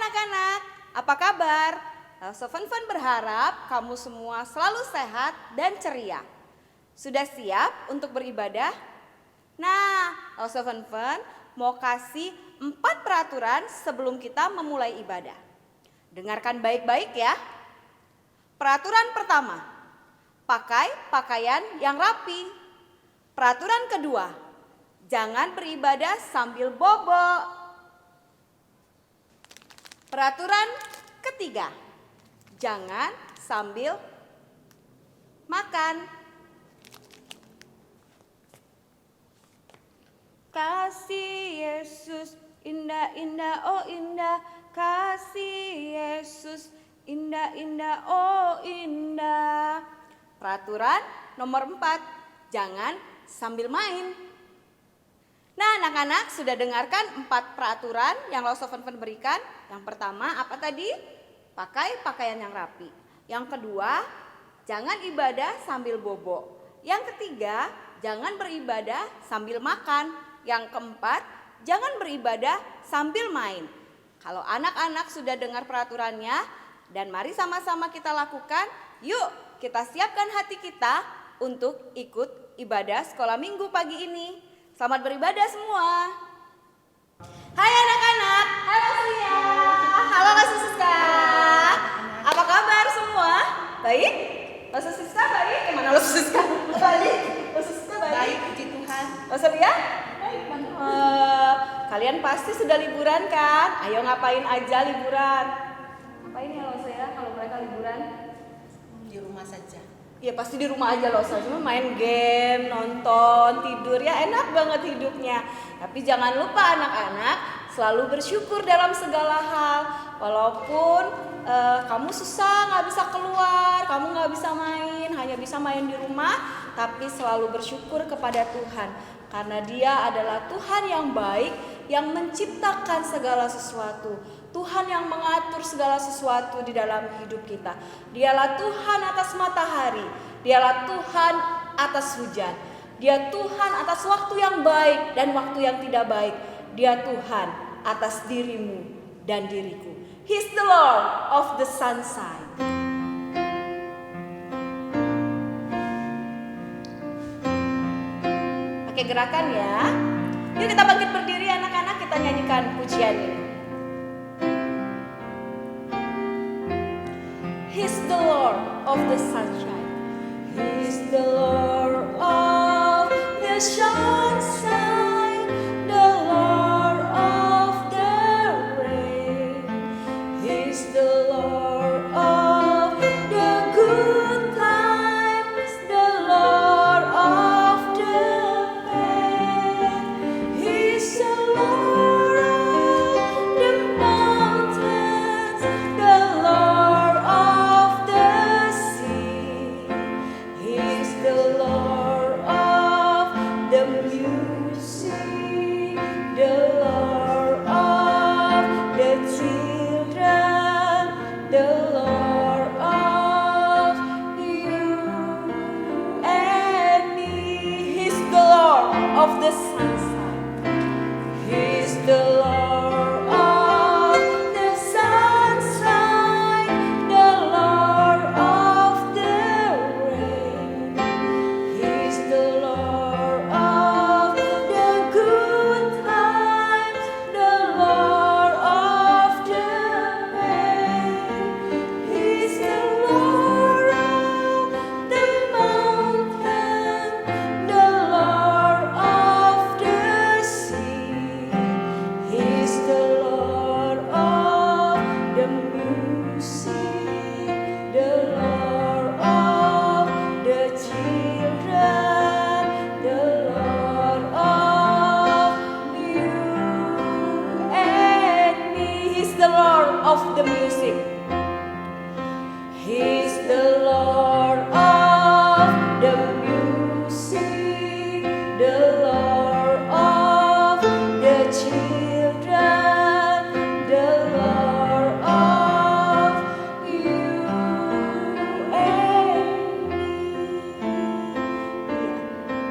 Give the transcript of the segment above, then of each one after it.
anak-anak, apa kabar? Fun berharap kamu semua selalu sehat dan ceria. Sudah siap untuk beribadah? Nah, Fun mau kasih 4 peraturan sebelum kita memulai ibadah. Dengarkan baik-baik ya. Peraturan pertama, pakai pakaian yang rapi. Peraturan kedua, jangan beribadah sambil bobo. Peraturan ketiga, jangan sambil makan. Kasih Yesus indah-indah, oh indah. Kasih Yesus indah-indah, oh indah. Peraturan nomor 4, jangan sambil main. Nah, anak-anak sudah dengarkan 4 peraturan yang Lost of Fun berikan. Yang pertama apa tadi? Pakai pakaian yang rapi. Yang kedua, jangan ibadah sambil bobo. Yang ketiga, jangan beribadah sambil makan. Yang keempat, jangan beribadah sambil main. Kalau anak-anak sudah dengar peraturannya, dan mari sama-sama kita lakukan. Yuk, kita siapkan hati kita untuk ikut ibadah sekolah minggu pagi ini. Selamat beribadah semua. Hai anak-anak, halo Lia, halo Kak Siska. Apa kabar semua? Baik? Kak Siska baik? Gimana Kak Siska? Baik? Kak Siska baik? Baik, puji Tuhan. Kak Lia? Baik. Kalian pasti sudah liburan kan? Ayo ngapain aja liburan? Ngapain ya Losa ya kalau mereka liburan? Di rumah saja. Ya pasti di rumah aja loh, cuma main game, nonton, tidur, ya enak banget hidupnya. Tapi jangan lupa anak-anak selalu bersyukur dalam segala hal. Walaupun kamu susah nggak bisa keluar, kamu nggak bisa main, hanya bisa main di rumah, tapi selalu bersyukur kepada Tuhan. Karena Dia adalah Tuhan yang baik, yang menciptakan segala sesuatu. Tuhan yang mengatur segala sesuatu di dalam hidup kita. Dialah Tuhan atas matahari, Dialah Tuhan atas hujan. Dia Tuhan atas waktu yang baik dan waktu yang tidak baik. Dia Tuhan atas dirimu dan diriku. He's the Lord of the sunshine. Pakai gerakan ya. Yuk kita bangkit berdiri anak-anak, kita nyanyikan pujian ini. He's the Lord of the sunshine. He's the Lord of the sunshine, the Lord of the rain. He's the Lord of the good times, the Lord of the bad. He's the Lord of the mountains, the Lord of the sea. He's the Lord of the music, the Lord of the children, the Lord of you and me. He's the Lord of the sunshine. He's the Lord of the sunshine, the Lord of the rain. He's the Lord of the good times, the Lord of the bad. He's the Lord of the mountain, the Lord of the sea. He's the Lord of the music, the Lord of the children, the Lord of you and me. He's the Lord of the music. He's the Lord of the music, the Lord of the children, the Lord of you and me.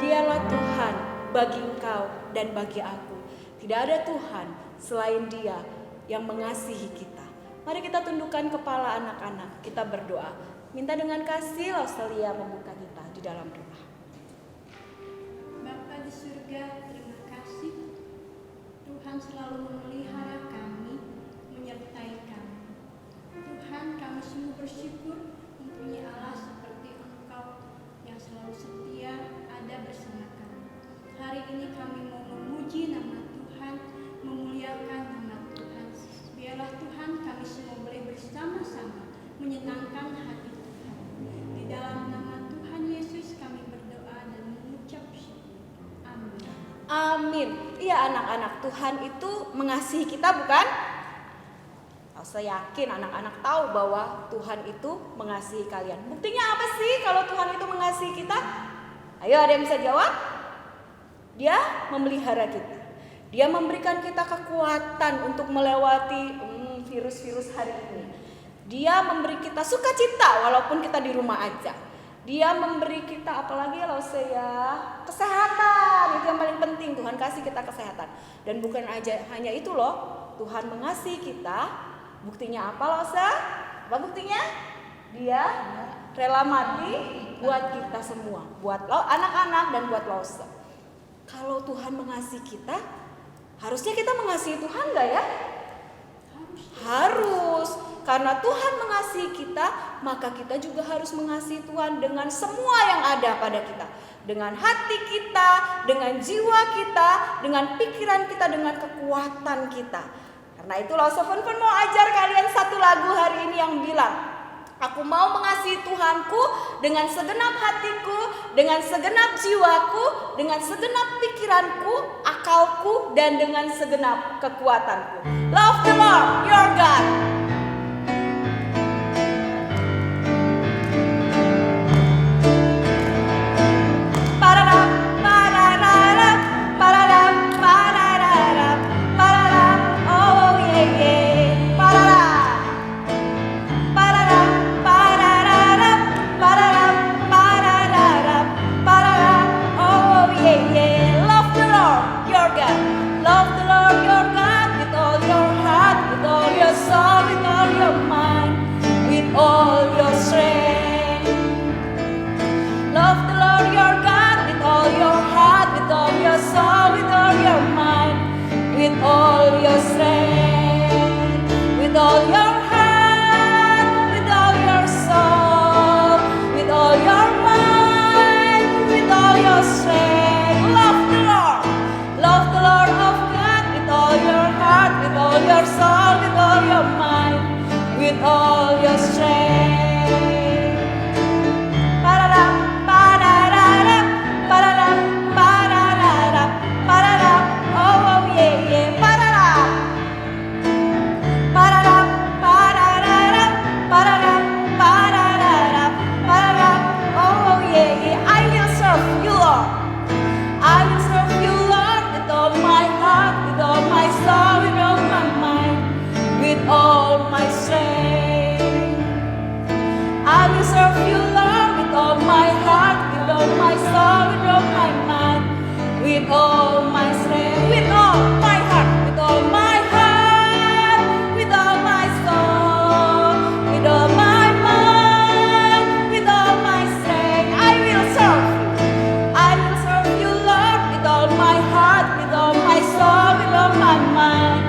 Dialah Tuhan bagi engkau dan bagi aku. Tidak ada Tuhan selain Dia yang mengasihi kita. Mari kita tundukkan kepala anak-anak, kita berdoa. Minta dengan kasih Laustelia membuka kita di dalam doa. Bapa di surga, terima kasih. Tuhan selalu memelihara kami, menyertai kami. Tuhan, kami sungguh bersyukur mempunyai Allah seperti Engkau yang selalu setia ada bersama kami. Hari ini kami mau memuji nama Tuhan, memuliakan nama Tuhan. Biarlah Tuhan kami semua boleh bersama-sama menyenangkan hati Tuhan. Di dalam nama Tuhan Yesus kami berdoa dan mengucap syukur. Amin. Amin. Iya anak-anak, Tuhan itu mengasihi kita bukan? Saya yakin anak-anak tahu bahwa Tuhan itu mengasihi kalian. Buktinya apa sih kalau Tuhan itu mengasihi kita? Ayo ada yang bisa jawab? Dia memelihara kita. Dia memberikan kita kekuatan untuk melewati virus-virus hari ini. Dia memberi kita sukacita walaupun kita di rumah aja. Dia memberi kita apalagi kalau saya kesehatan, itu yang paling penting. Tuhan kasih kita kesehatan. Dan bukan aja hanya itu loh, Tuhan mengasihi kita. Buktinya apa loh, Apa buktinya? Dia rela mati buat kita semua, buat anak-anak dan buat Lose. Kalau Tuhan mengasihi kita, harusnya kita mengasihi Tuhan gak ya? Harus. Karena Tuhan mengasihi kita, maka kita juga harus mengasihi Tuhan dengan semua yang ada pada kita. Dengan hati kita, dengan jiwa kita, dengan pikiran kita, dengan kekuatan kita. Karena itu Lause Fun mau ajar kalian satu lagu hari ini yang bilang, aku mau mengasihi Tuhanku dengan segenap hatiku, dengan segenap jiwaku, dengan segenap pikiranku, akalku, dan dengan segenap kekuatanku. Love the Lord, your God. With all your strength, with all your heart, with all your soul, with all your mind, with all your strength. Love the Lord of God, with all your heart, with all your soul, with all your mind, with all your strength. With all my strength, with all my heart, with all my heart, with all my soul, with all my mind, with all my strength, I will serve you. I will serve you, Lord, with all my heart, with all my soul, with all my mind,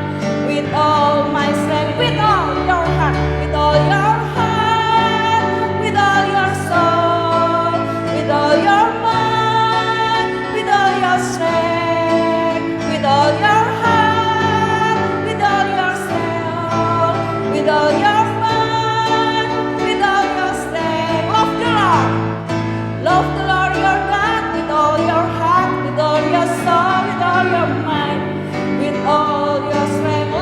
with all my strength, with all your heart, with all your heart, with all your soul, with all your mind, with all your strength, with all your heart, with all your soul, with all your mind, with all your strength. Love the Lord your God with all your heart, with all your soul, with all your mind, with all your strength.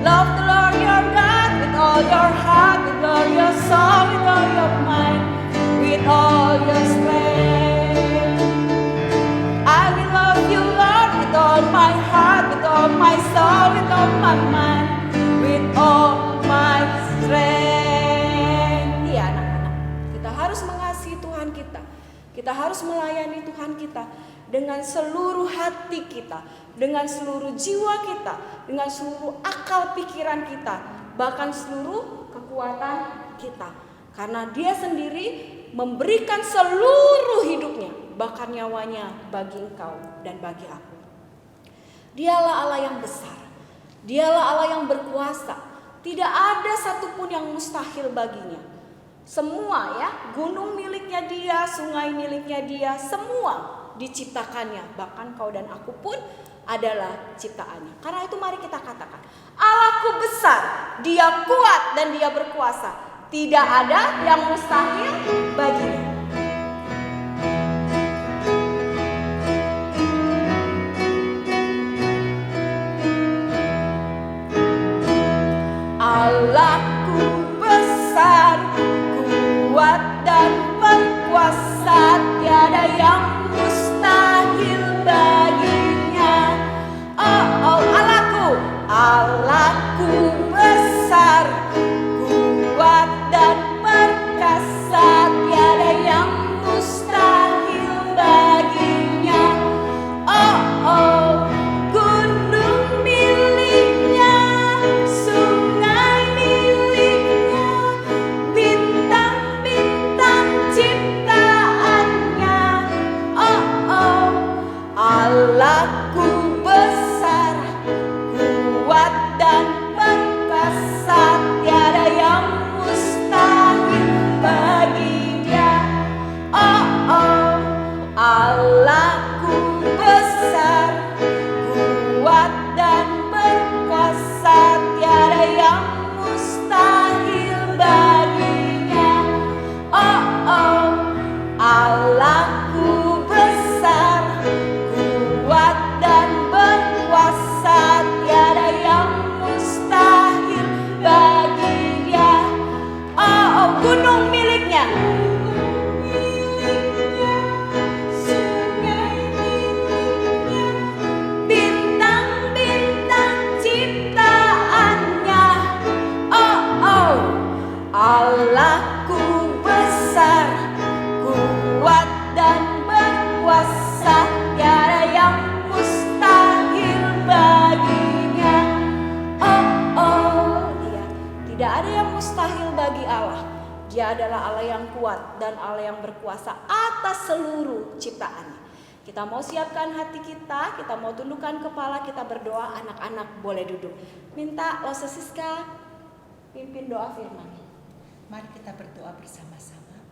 Love the Lord your God with all your heart, with all your soul, with all your mind, with all your strength. I will love you, Lord, with all my heart, with all my soul, with all my mind, with all my strength. Iya anak-anak, kita harus mengasihi Tuhan kita. Kita harus melayani Tuhan kita dengan seluruh hati kita, dengan seluruh jiwa kita, dengan seluruh akal pikiran kita, bahkan seluruh kekuatan kita. Karena Dia sendiri memberikan seluruh hidupnya, bahkan nyawanya bagi engkau dan bagi aku. Dialah Allah yang besar, Dialah Allah yang berkuasa. Tidak ada satupun yang mustahil baginya. Semua gunung miliknya Dia, sungai miliknya Dia, semua diciptakannya. Bahkan kau dan aku pun adalah ciptaannya. Karena itu mari kita katakan, Allahku besar, Dia kuat dan Dia berkuasa. Tidak ada yang mustahil baginya. Allahku besar, kuat dan berkuasa, tiada yang mustahil baginya. Oh Allahku besar, kuat dan perkasa, tiada yang mustahil baginya. Gunung miliknya, sungai miliknya, bintang-bintang ciptaannya. Allahku besar, kuat dan perkasa, tiada yang mustahil bagi Dia. Allahku besar, kuat dan berkuasa, tiada yang mustahil baginya. Allahku besar, kuat dan berkuasa, tiada yang mustahil bagi Dia. Gunung miliknya, sungai miliknya, bintang-bintang ciptaannya. Allahku besar, kuat dan berkuasa, tiada yang mustahil baginya. Iya, tidak ada yang mustahil bagi Allah. Dia adalah Allah yang kuat dan Allah yang berkuasa atas seluruh ciptaannya. Kita mau siapkan hati kita mau tundukkan kepala, kita berdoa. Anak-anak boleh duduk. Minta Lause Siska pimpin doa firman. Mari kita berdoa bersama-sama.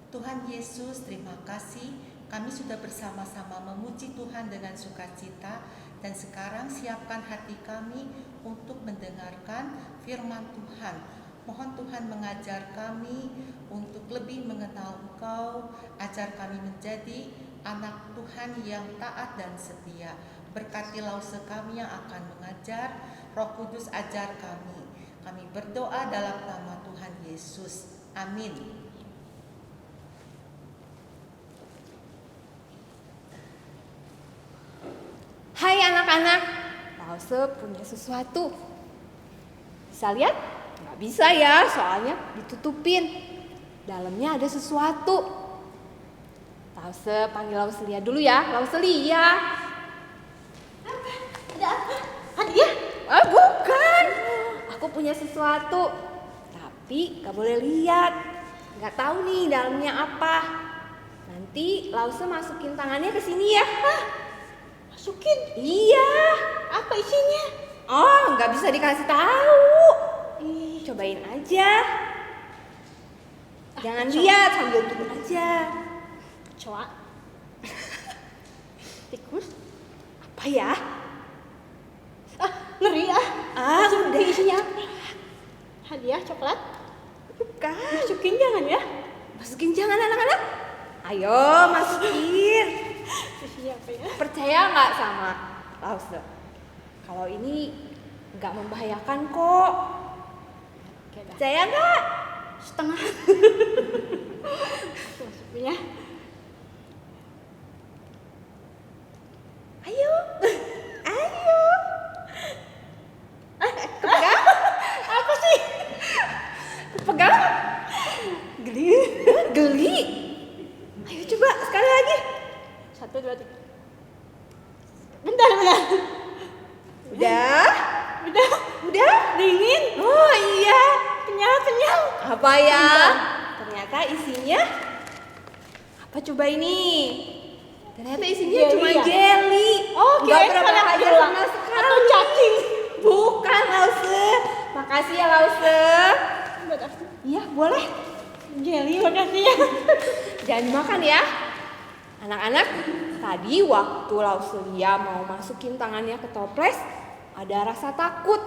Tuhan Yesus, terima kasih kami sudah bersama-sama memuji Tuhan dengan sukacita. Dan sekarang siapkan hati kami untuk mendengarkan firman Tuhan. Mohon Tuhan mengajar kami untuk lebih mengenal Engkau. Ajar kami menjadi anak Tuhan yang taat dan setia. Berkati Lause kami yang akan mengajar. Roh Kudus ajar kami. Kami berdoa dalam nama Tuhan Yesus. Amin. Hai anak-anak, Lause punya sesuatu. Bisa lihat? Nggak bisa ya, soalnya ditutupin. Dalamnya ada sesuatu. Lause panggil Lause Lia dulu ya. Lause Lia. Ada apa? Hadiah? Bukan. Aku punya sesuatu. Tapi nggak boleh lihat. Nggak tahu nih dalamnya apa. Nanti Lause masukin tangannya ke sini ya. Masukin? Iya. Apa isinya? Nggak bisa dikasih tahu. Cobain aja. Jangan lihat, sambil turun aja. Kecoa? Tikus? Apa ya? Ngeri ah. Udah. Isinya apa? Hadiah coklat? Bukan. Masukin jangan ya. Masukin jangan anak-anak. Ayo masukin. Isinya apa ya? Percaya nggak sama Lause? Kalau ini nggak membahayakan kok. Oke dah. Percaya nggak? Setengah. Masukinnya. Ayo. Ayo. Pegang? Apa sih? Pegang? Geli. Geli. Ayo coba sekali lagi. 1, 2, 3. Bentar. Udah? Udah? Dingin. Oh iya. Kenyal. Apa ya? Ternyata isinya apa coba ini? Ternyata isinya Jelly cuma ya? jelly. Oke, Nggak berapa sangat aja jelas. sama sekali. Atau cacing. Bukan, Lause. Makasih ya, Lause. Iya, boleh. Jelly, makasih ya. Jangan dimakan ya. Anak-anak, tadi waktu Lauselia mau masukin tangannya ke toples, ada rasa takut.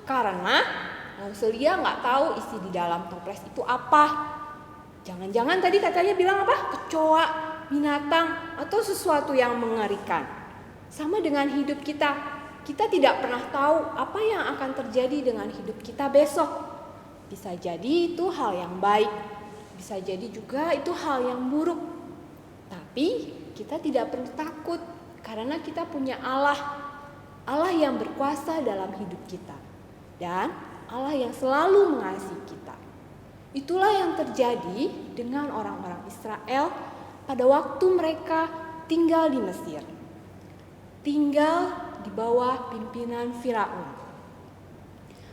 Karena Lauselia nggak tahu isi di dalam toples itu apa. Jangan-jangan tadi katanya bilang apa? Kecoa, binatang, atau sesuatu yang mengerikan. Sama dengan hidup kita. Kita tidak pernah tahu apa yang akan terjadi dengan hidup kita besok. Bisa jadi itu hal yang baik. Bisa jadi juga itu hal yang buruk. Tapi kita tidak perlu takut karena kita punya Allah. Allah yang berkuasa dalam hidup kita. Dan Allah yang selalu mengasihi kita. Itulah yang terjadi dengan orang-orang Israel pada waktu mereka tinggal di Mesir. Tinggal di bawah pimpinan Firaun.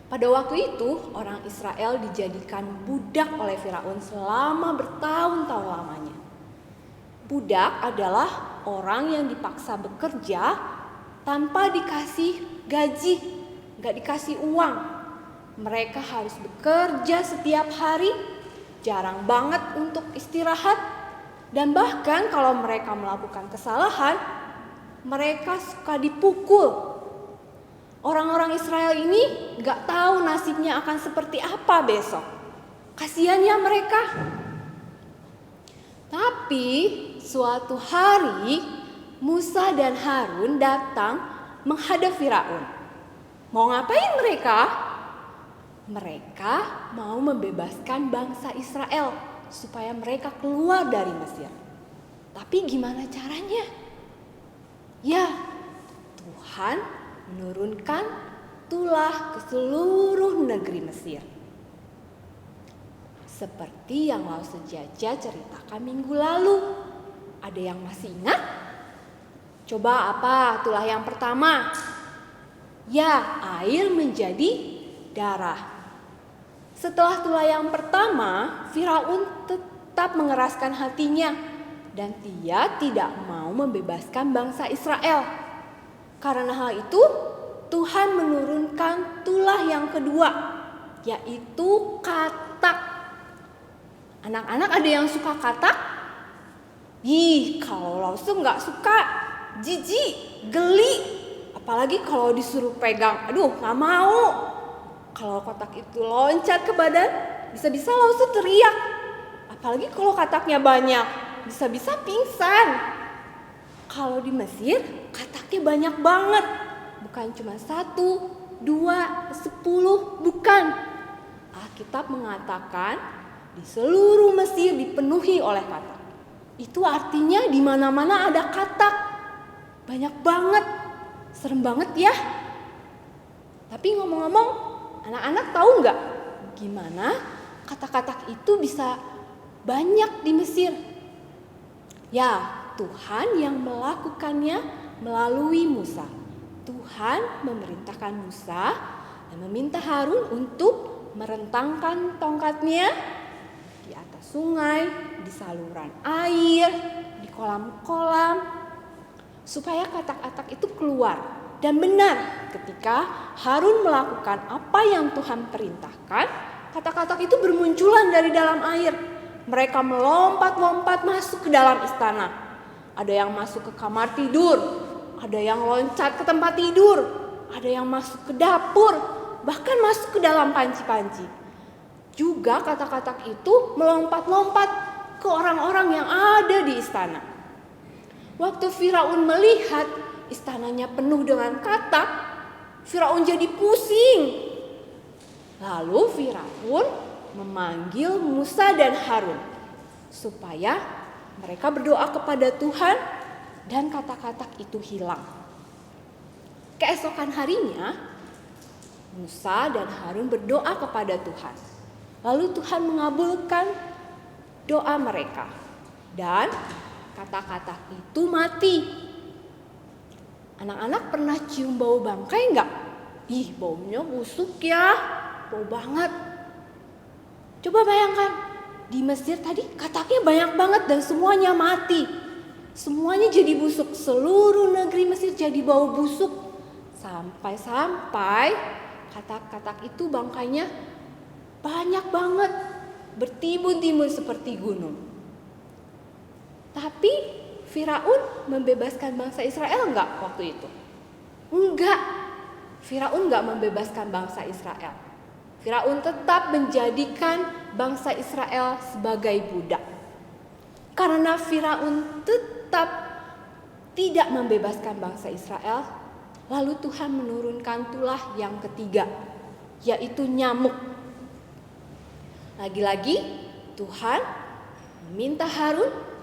Pada waktu itu orang Israel dijadikan budak oleh Firaun selama bertahun-tahun lamanya. Budak adalah orang yang dipaksa bekerja tanpa dikasih gaji, gak dikasih uang. Mereka harus bekerja setiap hari, jarang banget untuk istirahat. Dan bahkan kalau mereka melakukan kesalahan, mereka suka dipukul. Orang-orang Israel ini gak tahu nasibnya akan seperti apa besok. Kasihan ya mereka. Tapi suatu hari Musa dan Harun datang menghadap Firaun. Mau ngapain mereka? Mereka mau membebaskan bangsa Israel supaya mereka keluar dari Mesir. Tapi gimana caranya? Ya, Tuhan menurunkan tulah ke seluruh negeri Mesir. Seperti yang Lause Jaja ceritakan minggu lalu. Ada yang masih ingat? Coba apa tulah yang pertama? Ya, air menjadi darah. Setelah tulah yang pertama, Firaun tetap mengeraskan hatinya dan dia tidak mau membebaskan bangsa Israel. Karena hal itu, Tuhan menurunkan tulah yang kedua, yaitu katak. Anak-anak ada yang suka katak? Ih, kalau Lause nggak suka, jijik, geli. Apalagi kalau disuruh pegang, aduh nggak mau. Kalau kotak itu loncat ke badan, bisa-bisa Lause teriak. Apalagi kalau kataknya banyak, bisa-bisa pingsan. Kalau di Mesir, kataknya banyak banget. Bukan cuma 1, 2, 10, bukan. Alkitab mengatakan di seluruh Mesir dipenuhi oleh katak. Itu artinya di mana-mana ada katak. Banyak banget. Serem banget ya. Tapi ngomong-ngomong, anak-anak tahu nggak gimana katak-katak itu bisa banyak di Mesir? Ya, Tuhan yang melakukannya melalui Musa. Tuhan memerintahkan Musa dan meminta Harun untuk merentangkan tongkatnya di atas sungai, di saluran air, di kolam-kolam, supaya katak-katak itu keluar. Dan benar, ketika Harun melakukan apa yang Tuhan perintahkan, katak-katak itu bermunculan dari dalam air. Mereka melompat-lompat masuk ke dalam istana. Ada yang masuk ke kamar tidur, ada yang loncat ke tempat tidur, ada yang masuk ke dapur, bahkan masuk ke dalam panci-panci. Juga katak-katak itu melompat-lompat ke orang-orang yang ada di istana. Waktu Firaun melihat istananya penuh dengan katak, Firaun jadi pusing. Lalu Firaun memanggil Musa dan Harun supaya mereka berdoa kepada Tuhan dan katak-katak itu hilang. Keesokan harinya, Musa dan Harun berdoa kepada Tuhan. Lalu Tuhan mengabulkan doa mereka dan katak-katak itu mati. Anak-anak pernah cium bau bangkai nggak? Ih, baunya busuk ya, bau banget. Coba bayangkan, di Mesir tadi kataknya banyak banget dan semuanya mati. Semuanya jadi busuk, seluruh negeri Mesir jadi bau busuk. Sampai-sampai katak-katak itu bangkainya banyak banget, bertimbun-timbun seperti gunung. Tapi Firaun membebaskan bangsa Israel enggak waktu itu? Enggak. Firaun enggak membebaskan bangsa Israel. Firaun tetap menjadikan bangsa Israel sebagai budak. Karena Firaun tetap tidak membebaskan bangsa Israel, lalu Tuhan menurunkan tulah yang ketiga, yaitu nyamuk. Lagi-lagi Tuhan meminta Harun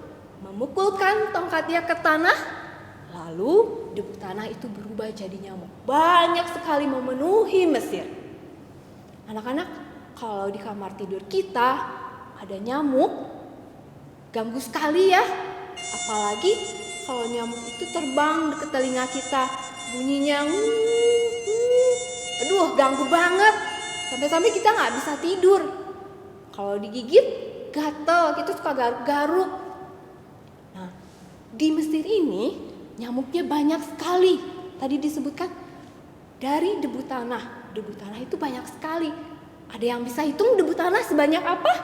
memukulkan tongkatnya ke tanah, lalu debu tanah itu berubah jadi nyamuk. Banyak sekali memenuhi Mesir. Anak-anak, kalau di kamar tidur kita ada nyamuk, ganggu sekali ya. Apalagi kalau nyamuk itu terbang ke telinga kita, bunyinya aduh ganggu banget. Sampai-sampai kita gak bisa tidur. Kalau digigit gatel, kita suka garuk-garuk. Di Mesir ini nyamuknya banyak sekali. Tadi disebutkan dari debu tanah. Debu tanah itu banyak sekali. Ada yang bisa hitung debu tanah sebanyak apa?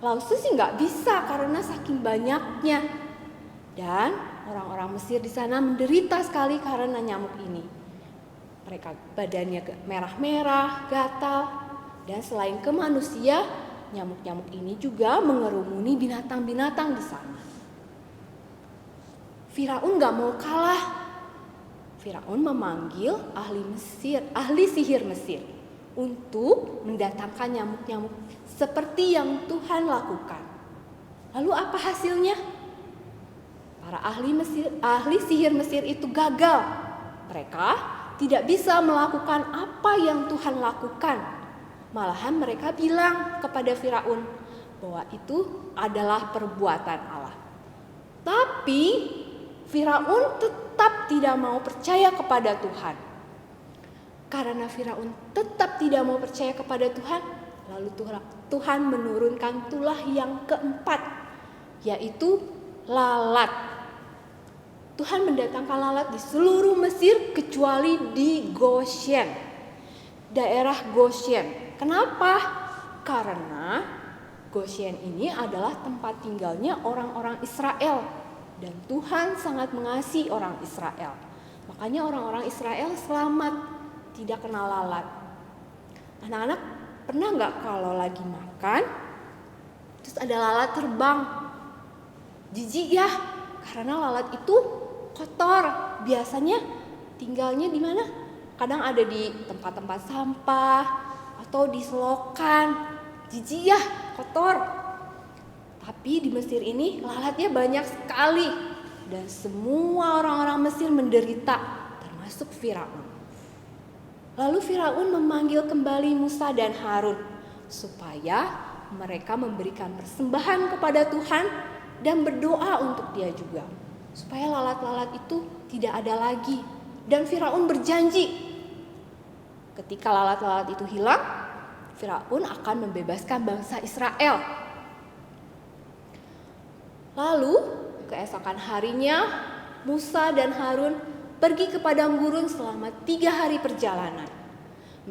Lausu sih nggak bisa karena saking banyaknya. Dan orang-orang Mesir di sana menderita sekali karena nyamuk ini. Mereka badannya merah-merah, gatal. Dan selain ke manusia, nyamuk-nyamuk ini juga mengerumuni binatang-binatang di sana. Firaun gak mau kalah. Firaun memanggil ahli sihir Mesir untuk mendatangkan nyamuk-nyamuk seperti yang Tuhan lakukan. Lalu apa hasilnya? Para ahli sihir Mesir itu gagal. Mereka tidak bisa melakukan apa yang Tuhan lakukan. Malahan mereka bilang kepada Firaun bahwa itu adalah perbuatan Allah. Tapi Firaun tetap tidak mau percaya kepada Tuhan. Karena Firaun tetap tidak mau percaya kepada Tuhan, lalu Tuhan menurunkan tulah yang keempat, yaitu lalat. Tuhan mendatangkan lalat di seluruh Mesir kecuali di Goshen, daerah Goshen. Kenapa? Karena Goshen ini adalah tempat tinggalnya orang-orang Israel. Dan Tuhan sangat mengasihi orang Israel. Makanya orang-orang Israel selamat, tidak kena lalat. Anak-anak pernah nggak kalau lagi makan, terus ada lalat terbang? Jijik ya, karena lalat itu kotor. Biasanya tinggalnya di mana? Kadang ada di tempat-tempat sampah atau di selokan. Jijik ya, kotor. Tapi di Mesir ini lalatnya banyak sekali dan semua orang-orang Mesir menderita, termasuk Firaun. Lalu Firaun memanggil kembali Musa dan Harun supaya mereka memberikan persembahan kepada Tuhan dan berdoa untuk dia juga, supaya lalat-lalat itu tidak ada lagi. Dan Firaun berjanji ketika lalat-lalat itu hilang, Firaun akan membebaskan bangsa Israel. Lalu keesokan harinya Musa dan Harun pergi ke padang gurun selama 3 hari perjalanan.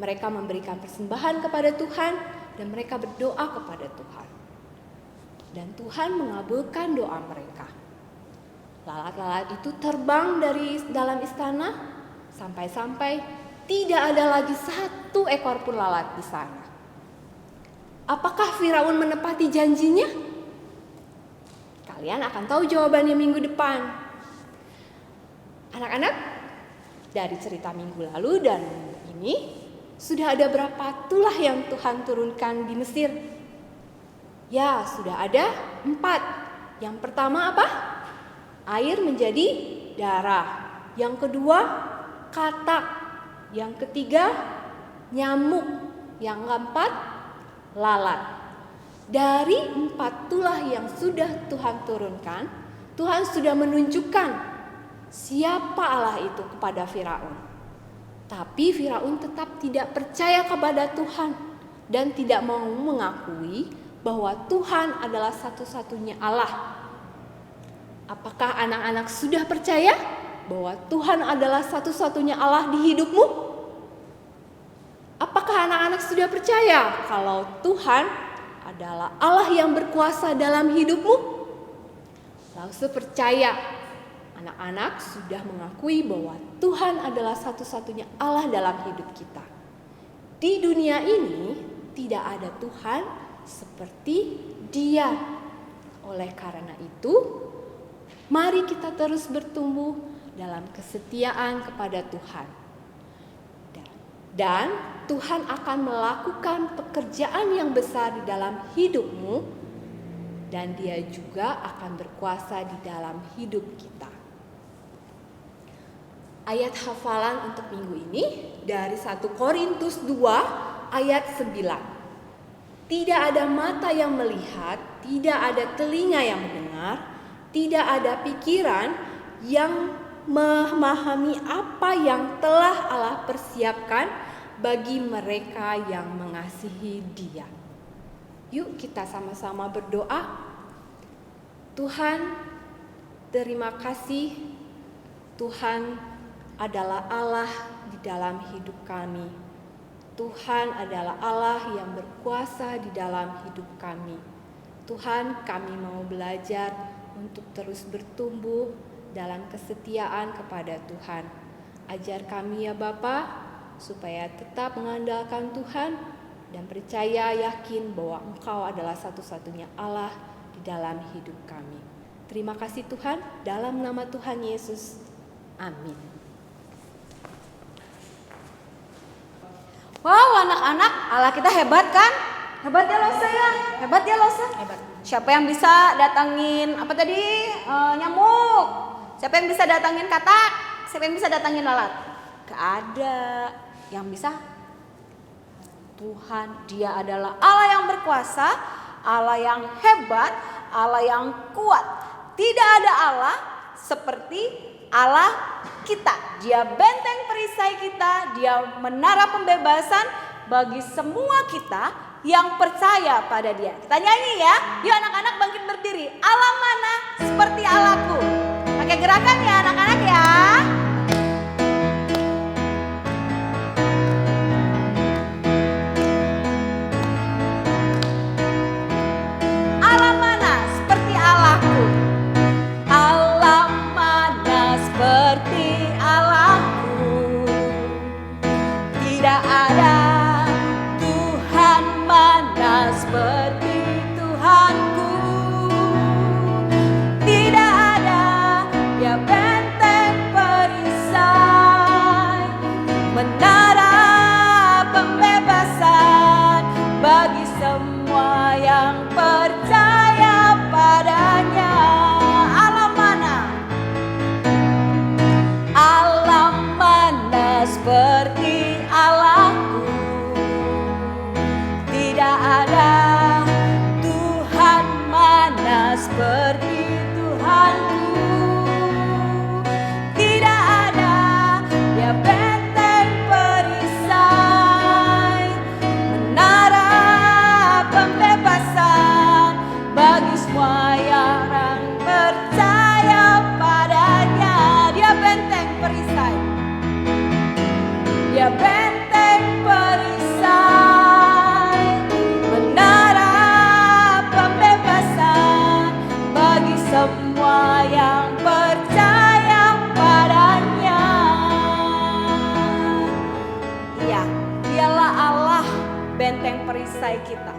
Mereka memberikan persembahan kepada Tuhan dan mereka berdoa kepada Tuhan. Dan Tuhan mengabulkan doa mereka. Lalat-lalat itu terbang dari dalam istana sampai-sampai tidak ada lagi 1 ekor pun lalat di sana. Apakah Firaun menepati janjinya? Kalian akan tahu jawabannya minggu depan. Anak-anak, dari cerita minggu lalu dan ini, sudah ada berapa tulah yang Tuhan turunkan di Mesir? Ya, sudah ada 4. Yang pertama apa? Air menjadi darah. Yang kedua, katak. Yang ketiga, nyamuk. Yang keempat, lalat. Dari 4 tulah yang sudah Tuhan turunkan, Tuhan sudah menunjukkan siapa Allah itu kepada Firaun. Tapi Firaun tetap tidak percaya kepada Tuhan dan tidak mau mengakui bahwa Tuhan adalah satu-satunya Allah. Apakah anak-anak sudah percaya bahwa Tuhan adalah satu-satunya Allah di hidupmu? Apakah anak-anak sudah percaya kalau Tuhan adalah Allah yang berkuasa dalam hidupmu? Langsung percaya, anak-anak sudah mengakui bahwa Tuhan adalah satu-satunya Allah dalam hidup kita. Di dunia ini tidak ada Tuhan seperti Dia. Oleh karena itu, mari kita terus bertumbuh dalam kesetiaan kepada Tuhan. Dan Tuhan akan melakukan pekerjaan yang besar di dalam hidupmu, dan Dia juga akan berkuasa di dalam hidup kita. Ayat hafalan untuk minggu ini dari 1 Korintus 2 ayat 9. Tidak ada mata yang melihat, tidak ada telinga yang mendengar, tidak ada pikiran yang memahami apa yang telah Allah persiapkan bagi mereka yang mengasihi Dia. Yuk kita sama-sama berdoa. Tuhan, terima kasih. Tuhan adalah Allah di dalam hidup kami. Tuhan adalah Allah yang berkuasa di dalam hidup kami. Tuhan, kami mau belajar untuk terus bertumbuh dalam kesetiaan kepada Tuhan. Ajar kami ya Bapa, supaya tetap mengandalkan Tuhan dan percaya yakin bahwa Engkau adalah satu-satunya Allah di dalam hidup kami. Terima kasih Tuhan, dalam nama Tuhan Yesus. Amin. Wow, anak-anak, Allah kita hebat kan? Hebat ya Losa ya? Hebat ya Losa? Hebat. Siapa yang bisa datangin apa tadi? Nyamuk. Siapa yang bisa datangin katak? Siapa yang bisa datangin lalat? Gak ada yang bisa. Tuhan, Dia adalah Allah yang berkuasa, Allah yang hebat, Allah yang kuat. Tidak ada Allah seperti Allah kita. Dia benteng perisai kita, Dia menara pembebasan bagi semua kita yang percaya pada Dia. Kita nyanyi ya. Yuk anak-anak bangkit berdiri. Allah mana seperti Allahku. Pakai gerakan ya anak-anak ya. Allah mana seperti Allahku. Allah mana seperti Allahku. Tidak ada Tuhan mana seperti Tuhanku. Tidak ada Dia benteng perisai, menara pembebasan bagi semua yang percaya padanya. Allah mana? Allah mana seperti Allahku. Tidak ada Tuhan mana seperti Tuhanku. Tidak ada Dia benteng perisai, menara pembebasan bagi semua yang percaya padanya. Dia benteng perisai, Dia benteng perisai, menara pembebasan bagi semua yang percaya padanya. Iya, Dialah Allah benteng perisai kita,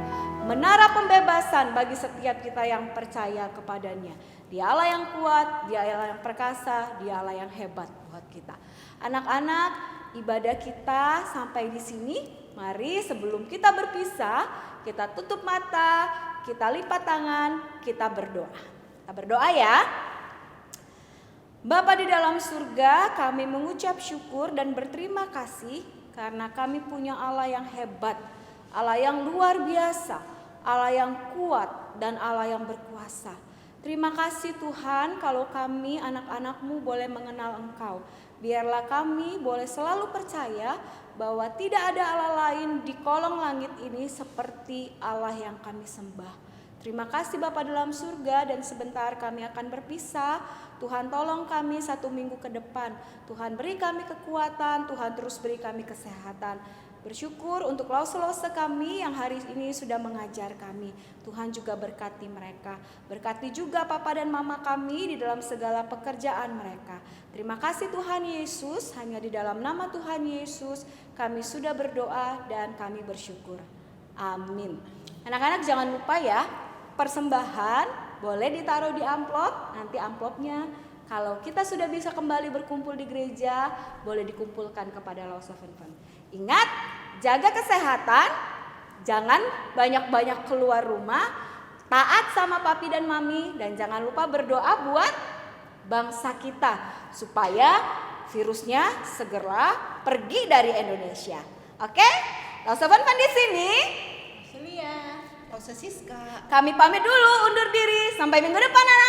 menara pembebasan bagi setiap kita yang percaya kepadanya. Dia Allah yang kuat, Dia Allah yang perkasa, Dia Allah yang hebat buat kita. Anak-anak, ibadah kita sampai di sini. Mari sebelum kita berpisah, kita tutup mata, kita lipat tangan, kita berdoa. Kita berdoa ya. Bapa di dalam surga, kami mengucap syukur dan berterima kasih karena kami punya Allah yang hebat, Allah yang luar biasa, Allah yang kuat dan Allah yang berkuasa. Terima kasih Tuhan kalau kami anak-anak-Mu boleh mengenal Engkau. Biarlah kami boleh selalu percaya bahwa tidak ada Allah lain di kolong langit ini seperti Allah yang kami sembah. Terima kasih Bapa dalam surga, dan sebentar kami akan berpisah. Tuhan tolong kami 1 minggu ke depan. Tuhan beri kami kekuatan, Tuhan terus beri kami kesehatan. Bersyukur untuk lause-lause kami yang hari ini sudah mengajar kami. Tuhan juga berkati mereka. Berkati juga Papa dan Mama kami di dalam segala pekerjaan mereka. Terima kasih Tuhan Yesus, hanya di dalam nama Tuhan Yesus kami sudah berdoa dan kami bersyukur. Amin. Anak-anak jangan lupa ya, persembahan boleh ditaruh di amplop. Nanti amplopnya kalau kita sudah bisa kembali berkumpul di gereja, boleh dikumpulkan kepada Law 7. Ingat, jaga kesehatan, jangan banyak-banyak keluar rumah, taat sama papi dan mami, dan jangan lupa berdoa buat bangsa kita supaya virusnya segera pergi dari Indonesia. Oke? Law 7 di sini. Celia, Siska. Kami pamit dulu, undur diri. Sampai minggu depan anak.